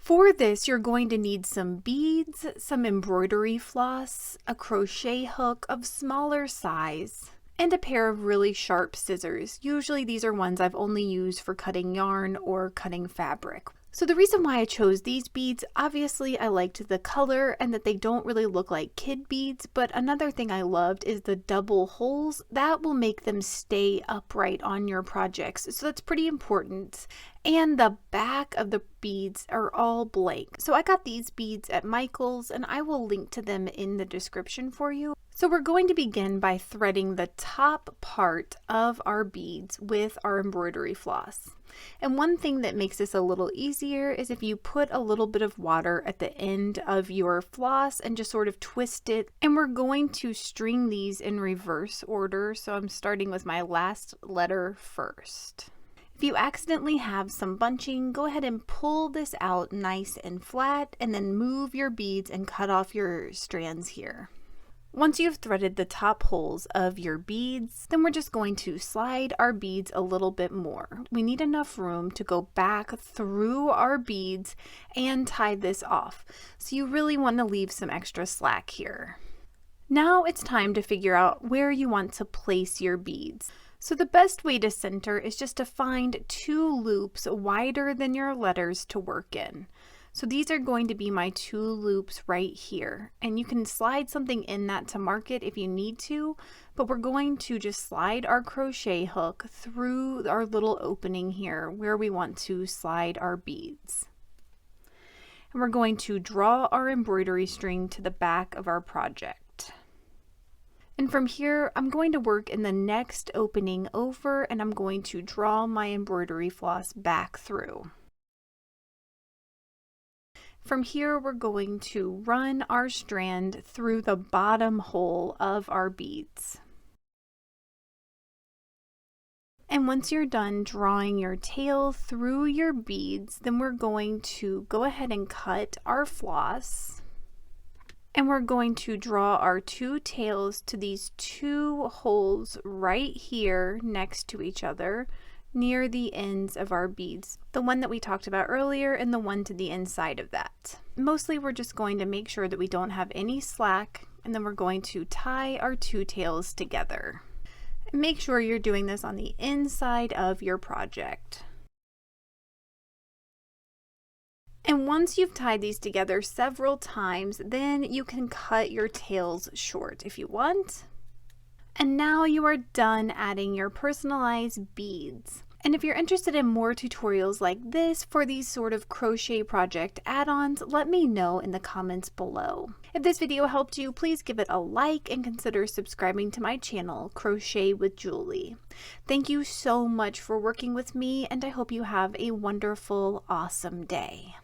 For this, you're going to need some beads, some embroidery floss, a crochet hook of smaller size, and a pair of really sharp scissors. Usually these are ones I've only used for cutting yarn or cutting fabric. So the reason why I chose these beads, obviously I liked the color and that they don't really look like kid beads, but another thing I loved is the double holes. That will make them stay upright on your projects, so that's pretty important. And the back of the beads are all blank. So I got these beads at Michael's and I will link to them in the description for you. So we're going to begin by threading the top part of our beads with our embroidery floss. And one thing that makes this a little easier is if you put a little bit of water at the end of your floss and just sort of twist it. And we're going to string these in reverse order. So I'm starting with my last letter first. If you accidentally have some bunching, go ahead and pull this out nice and flat and then move your beads and cut off your strands here. Once you've threaded the top holes of your beads, then we're just going to slide our beads a little bit more. We need enough room to go back through our beads and tie this off. So you really want to leave some extra slack here. Now it's time to figure out where you want to place your beads. So the best way to center is just to find 2 loops wider than your letters to work in. So these are going to be my 2 loops right here, and you can slide something in that to mark it if you need to, but we're going to just slide our crochet hook through our little opening here where we want to slide our beads. And we're going to draw our embroidery string to the back of our project. And from here, I'm going to work in the next opening over and I'm going to draw my embroidery floss back through. From here, we're going to run our strand through the bottom hole of our beads. And once you're done drawing your tail through your beads, then we're going to go ahead and cut our floss. And we're going to draw our 2 tails to these 2 holes right here next to each other near the ends of our beads. The one that we talked about earlier and the one to the inside of that. Mostly we're just going to make sure that we don't have any slack, and then we're going to tie our 2 tails together. And make sure you're doing this on the inside of your project. And once you've tied these together several times, then you can cut your tails short if you want. And now you are done adding your personalized beads. And if you're interested in more tutorials like this for these sort of crochet project add-ons, let me know in the comments below. If this video helped you, please give it a like and consider subscribing to my channel, Crochet with Julie. Thank you so much for working with me, and I hope you have a wonderful, awesome day.